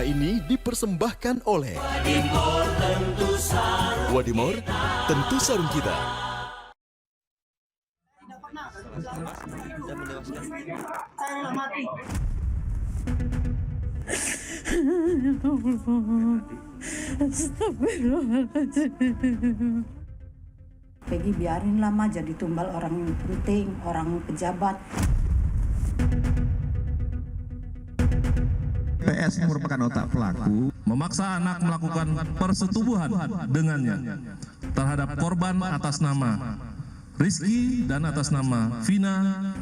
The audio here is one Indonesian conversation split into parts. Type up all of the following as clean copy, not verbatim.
Acara ini dipersembahkan oleh Wadimor, tentu sarung kita. Peggy biarin lama jadi tumbal orang penting, orang pejabat. PS merupakan otak pelaku memaksa anak melakukan persetubuhan dengannya terhadap korban atas nama Rizky dan atas nama Vina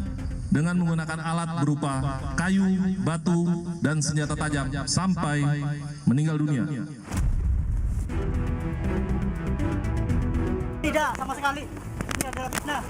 dengan menggunakan alat berupa kayu, batu, dan senjata tajam sampai meninggal dunia. Tidak sama sekali. Ini adalah fitnah.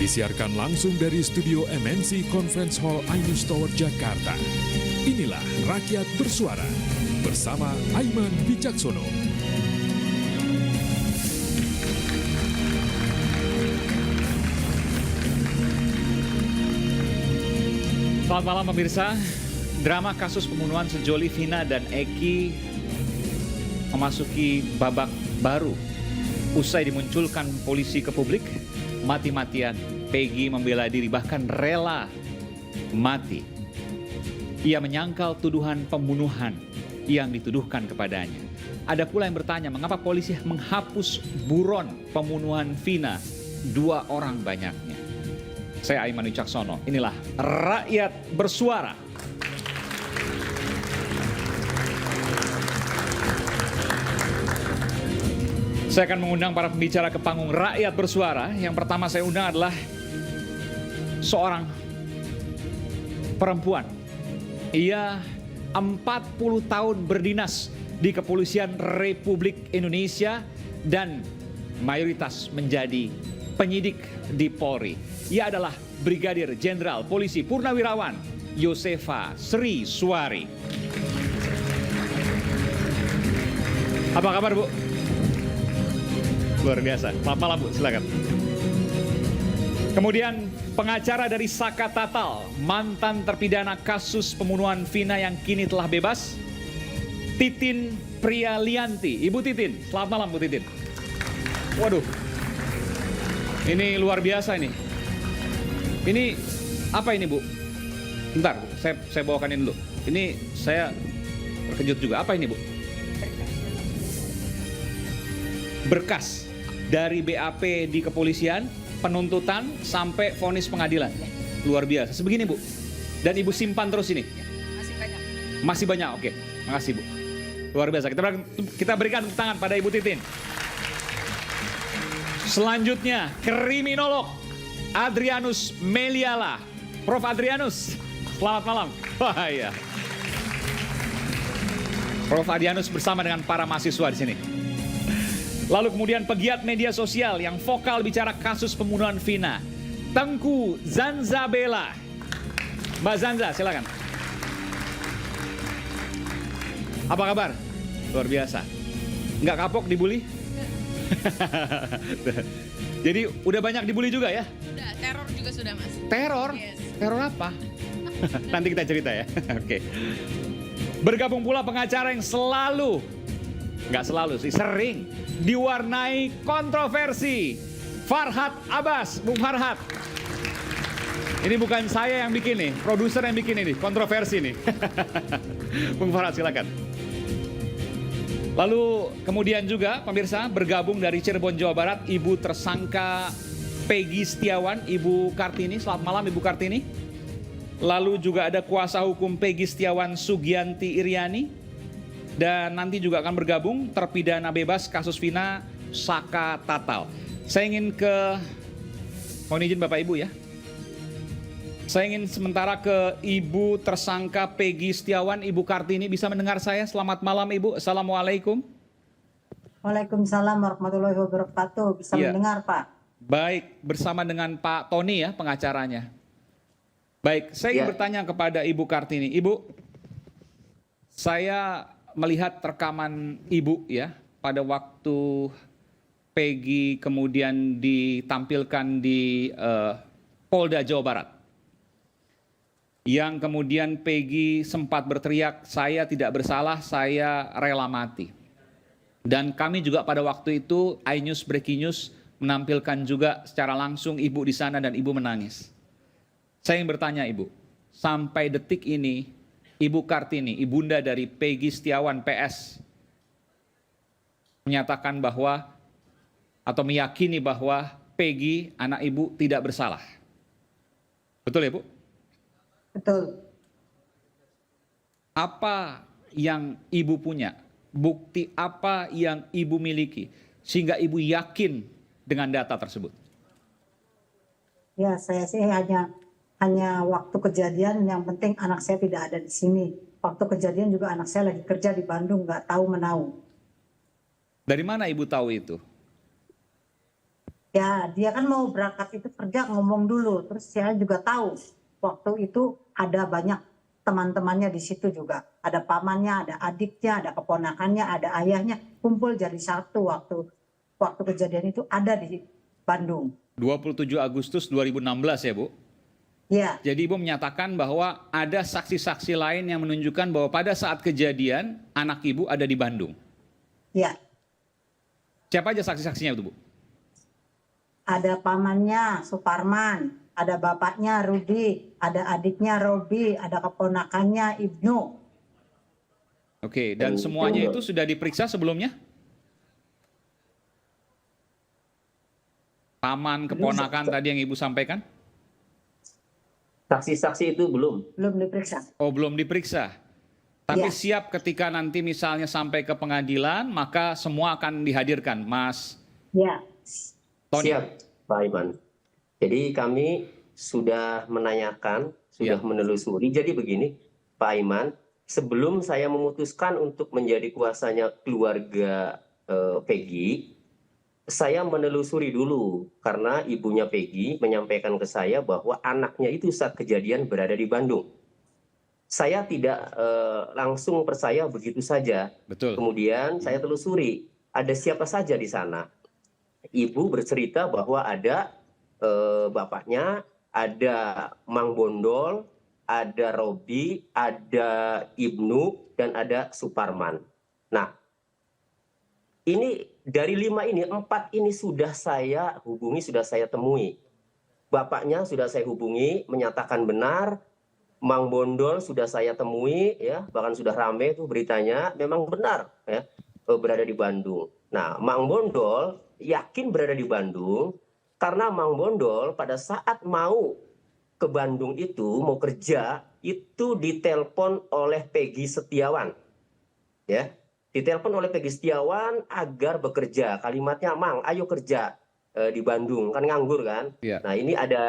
Disiarkan langsung dari studio MNC Conference Hall Ainus Tower, Jakarta. Inilah Rakyat Bersuara bersama Aiman Wicaksono. Selamat malam pemirsa. Drama kasus pembunuhan sejoli Vina dan Eki memasuki babak baru. Usai dimunculkan polisi ke publik, mati-matian Peggy membela diri, bahkan rela mati. Ia menyangkal tuduhan pembunuhan yang dituduhkan kepadanya. Ada pula yang bertanya mengapa polisi menghapus buron pembunuhan Vina, 2 orang banyaknya. Saya Aiman Wicaksono, inilah Rakyat Bersuara. Saya akan mengundang para pembicara ke panggung Rakyat Bersuara. Yang pertama saya undang adalah seorang perempuan. Ia 40 tahun berdinas di Kepolisian Republik Indonesia dan mayoritas menjadi penyidik di Polri. Ia adalah Brigadir Jenderal Polisi Purnawirawan Yosefa Sri Suari. Apa kabar, Bu? Luar biasa. Selamat malam, Bu. Silakan. Kemudian pengacara dari Saka Tatal, mantan terpidana kasus pembunuhan Vina yang kini telah bebas, Titin Prialianti. Ibu Titin, selamat malam Bu Titin. Waduh, ini luar biasa ini. Ini apa ini Bu? Bentar, saya bawakan ini dulu. Ini saya terkejut juga. Apa ini Bu? Berkas dari BAP di kepolisian, penuntutan sampai vonis pengadilan. Luar biasa. Sebegini Bu. Dan Ibu simpan terus ini. Masih banyak. Masih banyak. Oke. Makasih Bu. Luar biasa. Kita berikan tangan pada Ibu Titin. Selanjutnya kriminolog Adrianus Meliala. Prof Adrianus, selamat malam. Wah iya. Prof Adrianus bersama dengan para mahasiswa di sini. Lalu kemudian pegiat media sosial yang vokal bicara kasus pembunuhan Vina, Tengku Zanzabela. Mbak Zanza, silakan. Apa kabar? Luar biasa. Nggak kapok dibully? Jadi udah banyak dibully juga ya? Udah, teror juga sudah Mas. Teror? Yes. Teror apa? Nanti kita cerita ya. Oke. Bergabung pula pengacara yang nggak selalu sih, sering diwarnai kontroversi. Farhad Abbas, Bung Farhad. Ini bukan saya yang bikin nih, produser yang bikin ini, kontroversi nih. Bung Farhad silakan. Lalu kemudian juga pemirsa bergabung dari Cirebon, Jawa Barat, Ibu tersangka Peggy Setiawan, Ibu Kartini. Selamat malam Ibu Kartini. Lalu juga ada kuasa hukum Peggy Setiawan, Sugianti Iriani. Dan nanti juga akan bergabung terpidana bebas kasus Vina Saka Tatal. Saya ingin mohon izin Bapak Ibu ya. Saya ingin sementara ke Ibu tersangka Peggy Setiawan, Ibu Kartini. Bisa mendengar saya? Selamat malam Ibu. Assalamualaikum. Waalaikumsalam warahmatullahi wabarakatuh. Bisa Iya. mendengar Pak? Baik, bersama dengan Pak Tony ya pengacaranya. Baik, saya ingin bertanya kepada Ibu Kartini. Ibu, saya melihat rekaman Ibu ya pada waktu Peggy kemudian ditampilkan di Polda Jawa Barat. Yang kemudian Peggy sempat berteriak, saya tidak bersalah, saya rela mati. Dan kami juga pada waktu itu, iNews Breaking News menampilkan juga secara langsung Ibu di sana dan Ibu menangis. Saya ingin bertanya Ibu, sampai detik ini Ibu Kartini, ibunda dari Peggy Setiawan PS, menyatakan bahwa atau meyakini bahwa Peggy, anak Ibu, tidak bersalah. Betul ya Bu? Betul. Apa yang Ibu punya? Bukti apa yang Ibu miliki? Sehingga Ibu yakin dengan data tersebut. Ya, saya sih hanya waktu kejadian, yang penting anak saya tidak ada di sini. Waktu kejadian juga anak saya lagi kerja di Bandung, nggak tahu menau. Dari mana Ibu tahu itu? Ya, dia kan mau berangkat itu kerja, ngomong dulu. Terus saya juga tahu waktu itu ada banyak teman-temannya di situ juga. Ada pamannya, ada adiknya, ada keponakannya, ada ayahnya. Kumpul jadi satu waktu kejadian itu ada di Bandung. 27 Agustus 2016 ya Bu? Ya, Jadi Ibu menyatakan bahwa ada saksi-saksi lain yang menunjukkan bahwa pada saat kejadian anak Ibu ada di Bandung. ya. Siapa aja saksi-saksinya itu Bu? Ada pamannya Suparman, ada bapaknya Rudi, ada adiknya Robi, ada keponakannya Ibnu. Oke, dan semuanya itu sudah diperiksa sebelumnya? Paman, keponakan tadi yang Ibu sampaikan? Saksi-saksi itu belum. Belum diperiksa. Oh, belum diperiksa. Tapi Ya. siap ketika nanti misalnya sampai ke pengadilan, maka semua akan dihadirkan, Mas Ya, Tony. Siap, Pak Iman. Jadi kami sudah menanyakan, sudah Ya. menelusuri. Jadi begini, Pak Iman, sebelum saya memutuskan untuk menjadi kuasanya keluarga Peggy, saya menelusuri dulu karena ibunya Peggy menyampaikan ke saya bahwa anaknya itu saat kejadian berada di Bandung. Saya tidak langsung percaya begitu saja. Betul. Kemudian saya telusuri, ada siapa saja di sana. Ibu bercerita bahwa ada bapaknya, ada Mang Bondol, ada Robi, ada Ibnu, dan ada Suparman. Nah, ini dari 5 ini, 4 ini sudah saya hubungi, sudah saya temui. Bapaknya sudah saya hubungi, menyatakan benar. Mang Bondol sudah saya temui, ya, bahkan sudah rame tuh beritanya, memang benar, ya, berada di Bandung. Nah, Mang Bondol yakin berada di Bandung karena Mang Bondol pada saat mau ke Bandung itu, mau kerja, itu ditelepon oleh Peggy Setiawan. Ya, ditelepon oleh Peggy Setiawan agar bekerja. Kalimatnya, Mang, ayo kerja di Bandung, kan nganggur kan. Iya. Nah, ini ada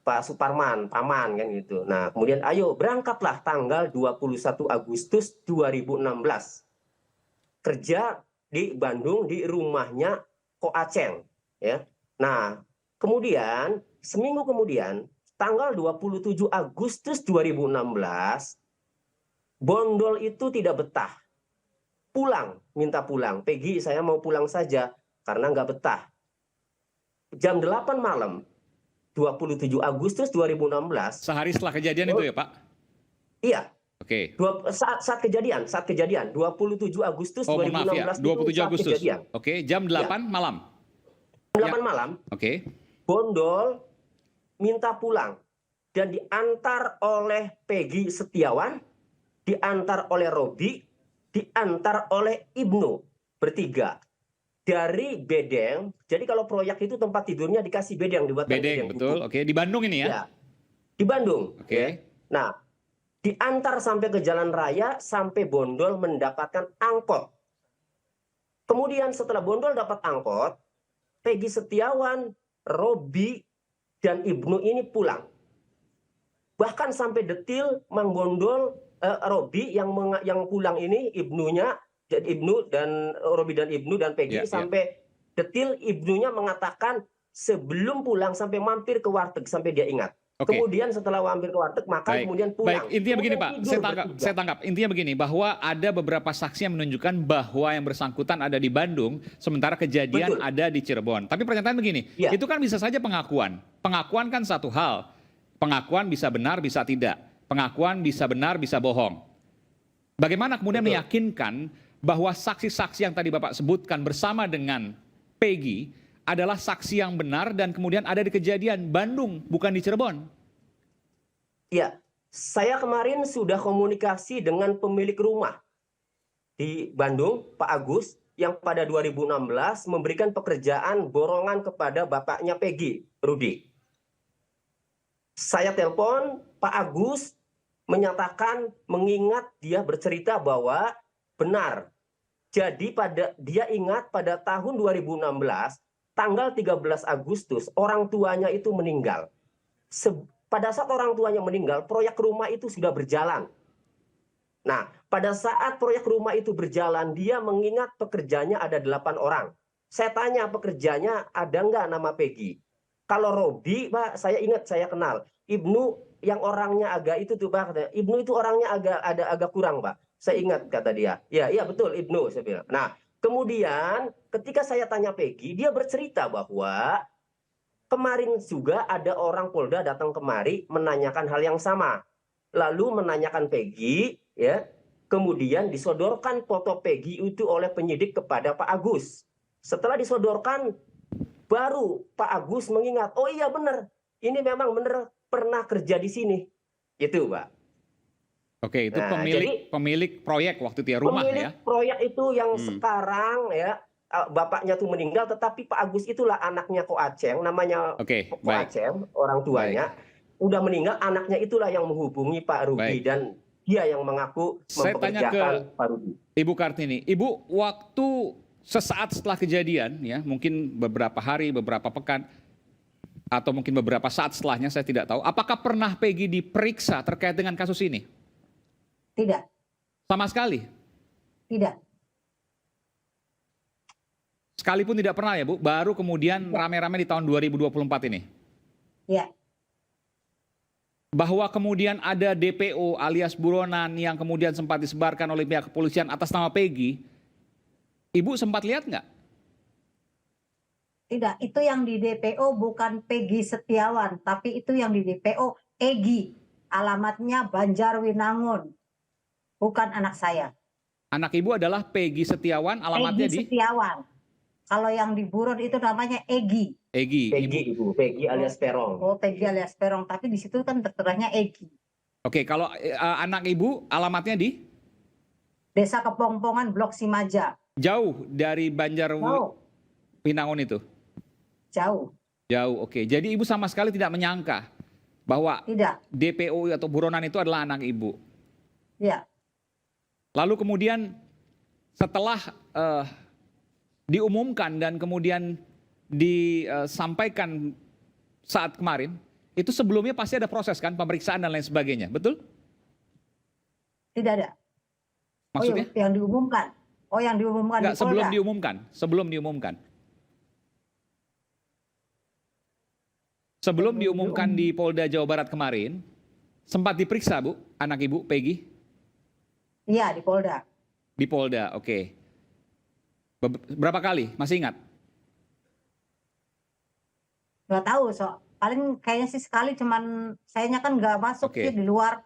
Pak Suparman, paman kan gitu. Nah, kemudian ayo berangkatlah tanggal 21 Agustus 2016. Kerja di Bandung di rumahnya Ko Aceng, ya. Nah, kemudian seminggu kemudian tanggal 27 Agustus 2016 Bondol itu tidak betah. Pulang, minta pulang. Peggy, saya mau pulang saja karena nggak betah. Jam 8 malam 27 Agustus 2016. Sehari setelah kejadian itu ya Pak? Iya. Oke. Saat kejadian 27 Agustus Oh, mohon 2016 maaf ya, 27 saat Agustus. kejadian. Oke, jam 8 malam. 8 malam, Oke. Bondol minta pulang dan diantar oleh Peggy Setiawan, diantar oleh Robi, diantar oleh Ibnu, bertiga. Dari bedeng, jadi kalau proyek itu tempat tidurnya dikasih bedeng, dibuat Bedeng, betul. Oke, di Bandung ini ya? Ya, di Bandung. Oke. Ya. Nah, diantar sampai ke jalan raya, sampai Bondol mendapatkan angkot. Kemudian setelah Bondol dapat angkot, Peggy Setiawan, Robi, dan Ibnu ini pulang. Bahkan sampai detil Mang Bondol, Robi yang pulang ini, Ibnu dan Robi dan Ibnu dan Peggy, sampai detil Ibnunya mengatakan sebelum pulang sampai mampir ke warteg sampai dia ingat. Kemudian setelah mampir ke warteg makan kemudian pulang. Baik, intinya begini Pak, saya tangkap. Intinya begini, bahwa ada beberapa saksi yang menunjukkan bahwa yang bersangkutan ada di Bandung, sementara kejadian ada di Cirebon. Tapi pernyataan begini, itu kan bisa saja pengakuan. Pengakuan kan satu hal. Pengakuan bisa benar, bisa tidak. Pengakuan bisa benar, bisa bohong. Bagaimana kemudian meyakinkan bahwa saksi-saksi yang tadi Bapak sebutkan bersama dengan Peggy adalah saksi yang benar dan kemudian ada di kejadian Bandung, bukan di Cirebon? Ya, saya kemarin sudah komunikasi dengan pemilik rumah di Bandung, Pak Agus, yang pada 2016 memberikan pekerjaan borongan kepada bapaknya Peggy, Rudi. Saya telepon, Pak Agus menyatakan, mengingat dia bercerita bahwa benar. Jadi dia ingat pada tahun 2016, tanggal 13 Agustus, orang tuanya itu meninggal. Pada saat orang tuanya meninggal, proyek rumah itu sudah berjalan. Nah, pada saat proyek rumah itu berjalan, dia mengingat pekerjanya ada 8 orang. Saya tanya pekerjanya ada nggak nama Peggy? Kalau Robi, Pak, saya ingat, saya kenal. Ibnu yang orangnya agak itu tuh, Pak. Ibnu itu orangnya agak kurang, Pak. Saya ingat, kata dia. Ya, iya betul, Ibnu, saya bilang. Nah, kemudian ketika saya tanya Peggy, dia bercerita bahwa kemarin juga ada orang Polda datang kemari menanyakan hal yang sama. Lalu menanyakan Peggy, ya. Kemudian disodorkan foto Peggy itu oleh penyidik kepada Pak Agus. Setelah disodorkan, baru Pak Agus mengingat, oh iya benar, ini memang benar pernah kerja di sini. Itu, Pak. Oke, itu pemilik proyek waktu itu ya, rumah ya. Pemilik proyek itu yang sekarang ya, bapaknya tuh meninggal, tetapi Pak Agus itulah anaknya Ko Aceng, namanya Ko Aceng, orang tuanya udah meninggal, anaknya itulah yang menghubungi Pak Rudi dan dia yang mengaku mempekerjakan Pak Rudi. Ibu Kartini, Ibu waktu sesaat setelah kejadian ya, mungkin beberapa hari, beberapa pekan, atau mungkin beberapa saat setelahnya, saya tidak tahu. Apakah pernah Peggy diperiksa terkait dengan kasus ini? Tidak. Sama sekali? Tidak. Sekalipun tidak pernah ya Bu? Baru kemudian rame-rame di tahun 2024 ini? Ya. Bahwa kemudian ada DPO alias buronan yang kemudian sempat disebarkan oleh pihak kepolisian atas nama Peggy, Ibu sempat lihat nggak? Tidak, itu yang di DPO bukan Peggy Setiawan, tapi itu yang di DPO Egy. Alamatnya Banjarwinangun. Bukan anak saya. Anak Ibu adalah Peggy Setiawan, alamatnya Peggy Setiawan. Kalau yang di buron itu namanya Egy. Egy, Ibu. Peggy alias Perong. Oh, Peggy alias Perong, tapi di situ kan terteranya Egy. Oke, kalau anak Ibu alamatnya di? Desa Kepongpongan, Blok Simaja. Jauh dari Banjarwinangun itu? Jauh. Jauh, oke. Jadi Ibu sama sekali tidak menyangka bahwa DPO atau buronan itu adalah anak Ibu? Iya. Lalu kemudian setelah diumumkan dan kemudian disampaikan saat kemarin, itu sebelumnya pasti ada proses kan, pemeriksaan dan lain sebagainya, betul? Tidak ada. Maksudnya? Oh, yang diumumkan. Oh, yang diumumkan enggak, di Polda. sebelum diumumkan. Sebelum diumumkan di Polda Jawa Barat kemarin, sempat diperiksa Bu, anak Ibu Peggy? Iya, di Polda. Di Polda, oke. Berapa kali? Masih ingat? Nggak tahu, paling kayaknya sih sekali, cuman sayanya kan nggak masuk sih di luar.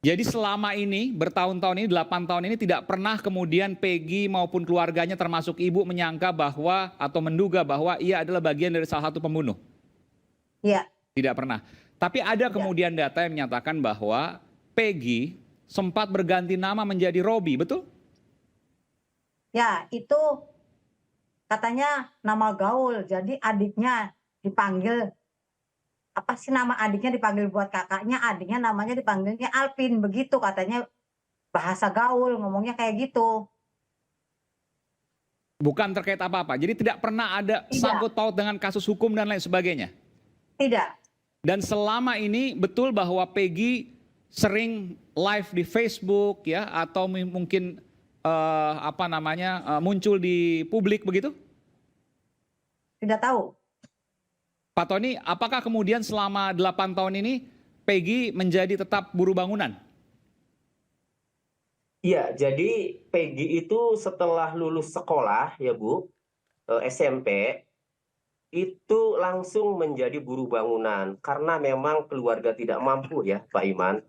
Jadi selama ini, bertahun-tahun ini, 8 tahun ini tidak pernah kemudian Peggy maupun keluarganya termasuk Ibu menyangka bahwa atau menduga bahwa ia adalah bagian dari salah satu pembunuh? Iya. Tidak pernah. Tapi ada kemudian data yang menyatakan bahwa Peggy sempat berganti nama menjadi Robi, betul? Ya, itu katanya nama gaul. Jadi adiknya dipanggil apa sih nama adiknya dipanggil buat kakaknya, adiknya namanya dipanggilnya Alvin, begitu katanya, bahasa gaul ngomongnya kayak gitu. Bukan terkait apa-apa. Jadi tidak pernah ada Tidak. sangkut paut dengan kasus hukum dan lain sebagainya. Tidak, Dan selama ini betul bahwa Peggy sering live di Facebook ya, atau mungkin muncul di publik begitu? tidak tahu. Pak Tony, apakah kemudian selama 8 tahun ini Peggy menjadi tetap buruh bangunan? Iya, jadi Peggy itu setelah lulus sekolah ya Bu, SMP, itu langsung menjadi buruh bangunan karena memang keluarga tidak mampu ya Pak Iman.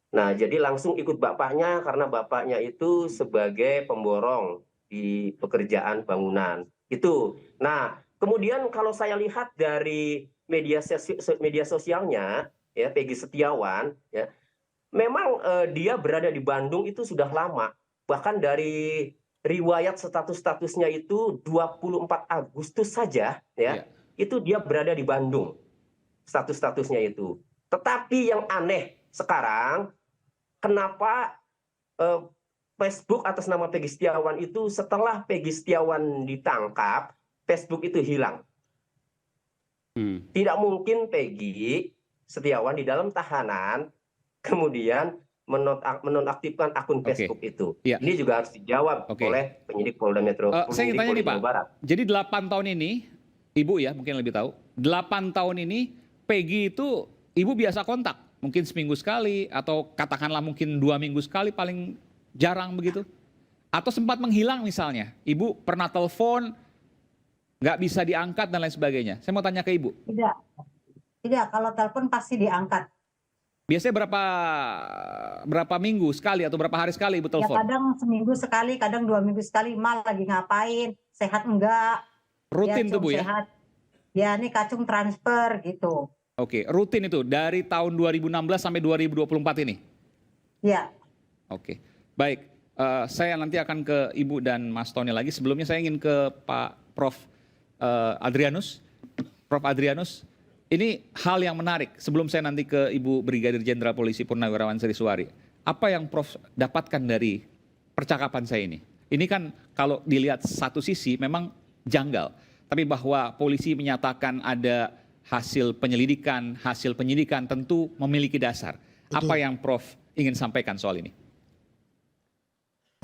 Nah, jadi langsung ikut bapaknya karena bapaknya itu sebagai pemborong di pekerjaan bangunan. Itu. Nah, kemudian kalau saya lihat dari media sosialnya ya Peggy Setiawan ya, memang dia berada di Bandung itu sudah lama. Bahkan dari riwayat statusnya itu 24 Agustus saja ya. Itu dia berada di Bandung. Statusnya itu. Tetapi yang aneh sekarang, kenapa Facebook atas nama Peggy Setiawan itu setelah Peggy Setiawan ditangkap, Facebook itu hilang. Tidak mungkin Peggy Setiawan di dalam tahanan kemudian menonaktifkan akun Facebook itu. Ya. Ini juga harus dijawab oleh penyidik Polda Metro. Saya ingin tanya nih Pak, Barat. jadi 8 tahun ini, Ibu ya mungkin lebih tahu, 8 tahun ini Peggy itu Ibu biasa kontak? Mungkin seminggu sekali atau katakanlah mungkin 2 minggu sekali, paling jarang begitu? Atau sempat menghilang misalnya? Ibu pernah telepon, nggak bisa diangkat dan lain sebagainya. Saya mau tanya ke Ibu. Tidak, kalau telepon pasti diangkat. Biasanya berapa minggu sekali atau berapa hari sekali Ibu Ya telepon? kadang seminggu sekali, kadang 2 minggu sekali. Mal lagi ngapain, sehat enggak? Rutin Ya, tuh Bu ya? sehat. Ya ini kacung transfer gitu. Oke, rutin itu dari tahun 2016 sampai 2024 ini? Ya. Oke, baik. Saya nanti akan ke Ibu dan Mas Tony lagi. Sebelumnya saya ingin ke Pak Prof. Adrianus. Prof. Adrianus, ini hal yang menarik. Sebelum saya nanti ke Ibu Brigadir Jenderal Polisi Purnawirawan Sriswari. Apa yang Prof. dapatkan dari percakapan saya ini? Ini kan kalau dilihat satu sisi memang janggal. Tapi bahwa polisi menyatakan ada hasil penyelidikan, hasil penyidikan tentu memiliki dasar. Betul. Apa yang Prof. ingin sampaikan soal ini?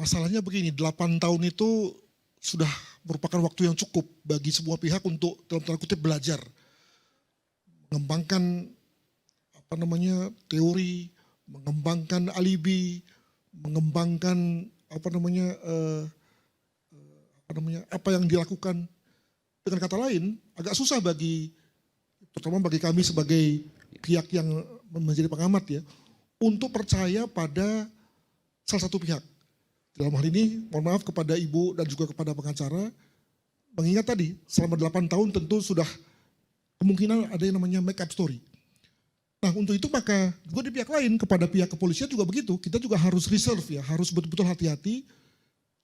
Masalahnya begini, 8 tahun itu sudah merupakan waktu yang cukup bagi semua pihak untuk dalam tanda kutip belajar. Mengembangkan teori, mengembangkan alibi, mengembangkan apa yang dilakukan. Dengan kata lain, agak susah terutama bagi kami sebagai pihak yang menjadi pengamat ya, untuk percaya pada salah satu pihak. Dalam hal ini, mohon maaf kepada Ibu dan juga kepada pengacara, mengingat tadi selama 8 tahun tentu sudah kemungkinan ada yang namanya make up story. Nah untuk itu maka juga di pihak lain, kepada pihak kepolisian juga begitu, kita juga harus reserve ya, harus betul-betul hati-hati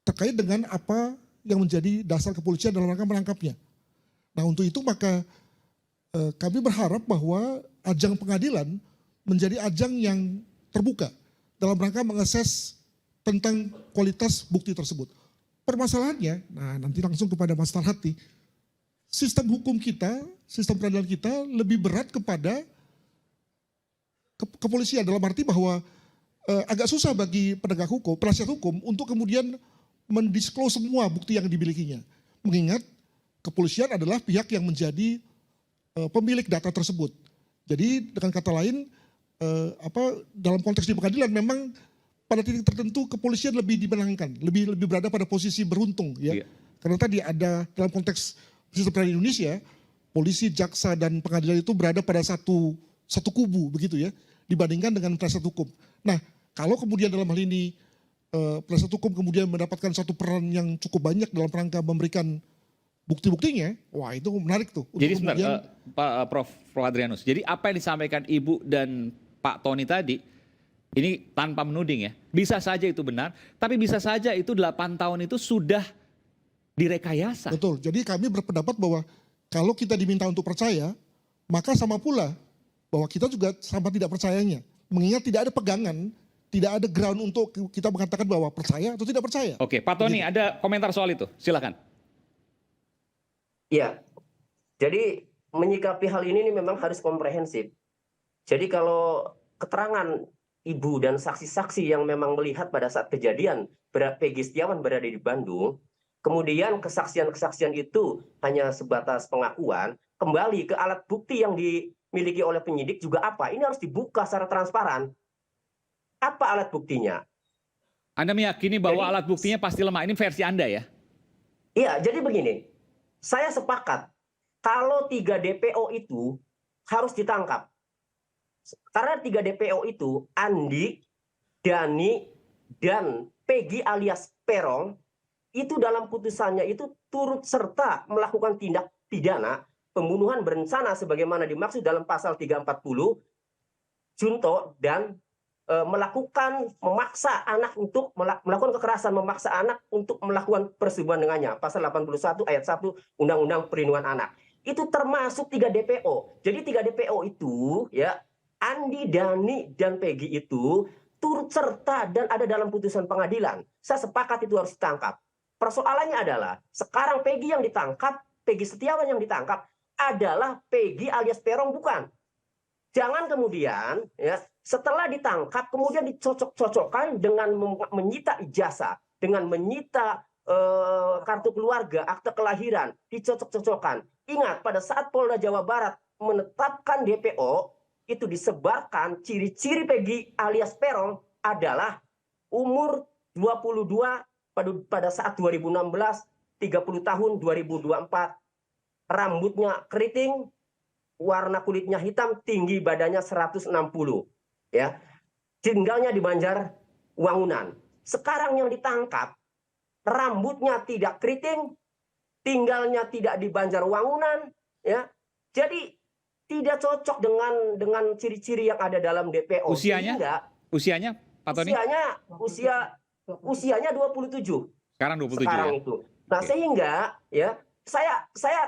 terkait dengan apa yang menjadi dasar kepolisian dalam rangka menangkapnya. Nah untuk itu maka kami berharap bahwa ajang pengadilan menjadi ajang yang terbuka dalam rangka mengakses tentang kualitas bukti tersebut. Permasalahannya, nah nanti langsung kepada Mas Tarhati, sistem hukum kita, sistem peradilan kita lebih berat kepada kepolisian dalam arti bahwa agak susah bagi penegak hukum, penasihat hukum untuk kemudian mendisclose semua bukti yang dimilikinya. Mengingat kepolisian adalah pihak yang menjadi pemilik data tersebut. Jadi dengan kata lain, dalam konteks di pengadilan memang pada titik tertentu kepolisian lebih dimenangkan, lebih berada pada posisi beruntung ya. Karena tadi ada dalam konteks sistem peradilan Indonesia, polisi, jaksa dan pengadilan itu berada pada satu kubu begitu ya, dibandingkan dengan penasihat hukum. Nah, kalau kemudian dalam hal ini penasihat hukum kemudian mendapatkan satu peran yang cukup banyak dalam rangka memberikan bukti-buktinya, wah itu menarik tuh. Jadi sebenarnya Pak Prof. Adrianus, jadi apa yang disampaikan Ibu dan Pak Tony tadi, ini tanpa menuding ya, bisa saja itu benar, tapi bisa saja itu 8 tahun itu sudah direkayasa. Betul, jadi kami berpendapat bahwa kalau kita diminta untuk percaya, maka sama pula bahwa kita juga sama tidak percayanya. Mengingat tidak ada pegangan, tidak ada ground untuk kita mengatakan bahwa percaya atau tidak percaya. Oke, Pak Tony ada komentar soal itu, silakan. Ya, jadi menyikapi hal ini memang harus komprehensif. Jadi kalau keterangan ibu dan saksi-saksi yang memang melihat pada saat kejadian Peggy Setiawan berada di Bandung, kemudian kesaksian-kesaksian itu hanya sebatas pengakuan, kembali ke alat bukti yang dimiliki oleh penyidik juga apa? Ini harus dibuka secara transparan. Apa alat buktinya? Anda meyakini bahwa alat buktinya pasti lemah. Ini versi Anda ya? Iya, jadi begini. Saya sepakat kalau 3 DPO itu harus ditangkap. Karena 3 DPO itu, Andi, Dani, dan Peggy alias Peron, itu dalam putusannya itu turut serta melakukan tindak pidana pembunuhan berencana sebagaimana dimaksud dalam pasal 340, junto, dan memaksa anak untuk melakukan kekerasan, memaksa anak untuk melakukan persetubuhan dengannya. Pasal 81 ayat 1 Undang-Undang Perlindungan Anak. Itu termasuk 3 DPO. Jadi 3 DPO itu ya, Andi, Dani, dan Peggy itu turut serta dan ada dalam putusan pengadilan. Saya sepakat itu harus ditangkap. Persoalannya adalah sekarang Peggy yang ditangkap, Peggy Setiawan yang ditangkap adalah Peggy alias Peron, bukan. Jangan kemudian ya setelah ditangkap kemudian dicocok-cocokkan dengan menyita ijazah, dengan menyita kartu keluarga, akte kelahiran, dicocok-cocokkan. Ingat pada saat Polda Jawa Barat menetapkan DPO, itu disebarkan ciri-ciri Peggy alias Peron adalah umur 22 pada saat 2016, 30 tahun 2024, rambutnya keriting, warna kulitnya hitam, tinggi badannya 160, ya, tinggalnya di Banjar Wangunan. Sekarang yang ditangkap, rambutnya tidak keriting, tinggalnya tidak di Banjar Wangunan, ya, jadi tidak cocok dengan ciri-ciri yang ada dalam DPO. Usianya, Pak Tony? Usianya 27. Sekarang 27 sekarang ya? Itu. Nah, sehingga ya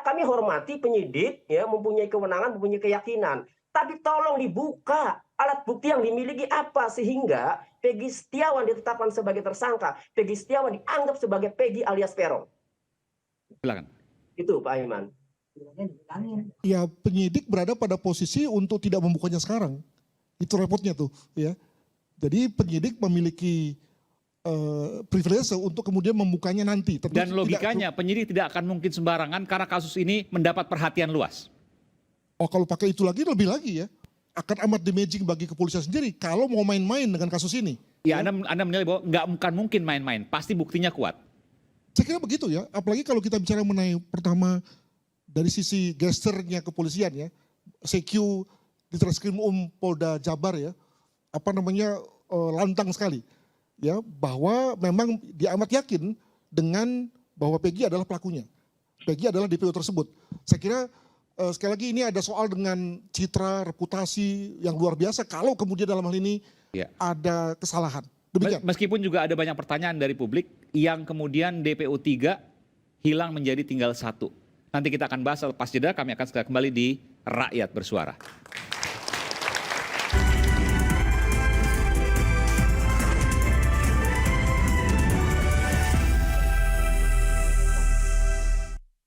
kami hormati penyidik ya, mempunyai kewenangan, mempunyai keyakinan. Tapi tolong dibuka alat bukti yang dimiliki apa sehingga Peggy Setiawan ditetapkan sebagai tersangka, Peggy Setiawan dianggap sebagai Peggy alias Peron. Silakan. Itu Pak Iman. Ya penyidik berada pada posisi untuk tidak membukanya sekarang. Itu repotnya tuh ya. Jadi penyidik memiliki privilege untuk kemudian membukanya nanti. Tentu dan logikanya penyidik tidak akan mungkin sembarangan karena kasus ini mendapat perhatian luas. Oh kalau pakai itu lagi lebih lagi ya. Akan amat damaging bagi kepolisian sendiri kalau mau main-main dengan kasus ini. Ya, Anda menilai bahwa nggak mungkin main-main, pasti buktinya kuat. Saya kira begitu ya, apalagi kalau kita bicara mengenai pertama dari sisi gesturnya kepolisian ya, CQ di Treskrim Polda Jabar ya, lantang sekali ya, bahwa memang dia amat yakin dengan bahwa Peggy adalah pelakunya, Peggy adalah DPO tersebut. Saya kira sekali lagi ini ada soal dengan citra, reputasi yang luar biasa kalau kemudian dalam hal ini ada kesalahan. Demikian. Meskipun juga ada banyak pertanyaan dari publik yang kemudian DPO 3 hilang menjadi tinggal 1. Nanti kita akan bahas lepas jeda, kami akan segera kembali di Rakyat Bersuara.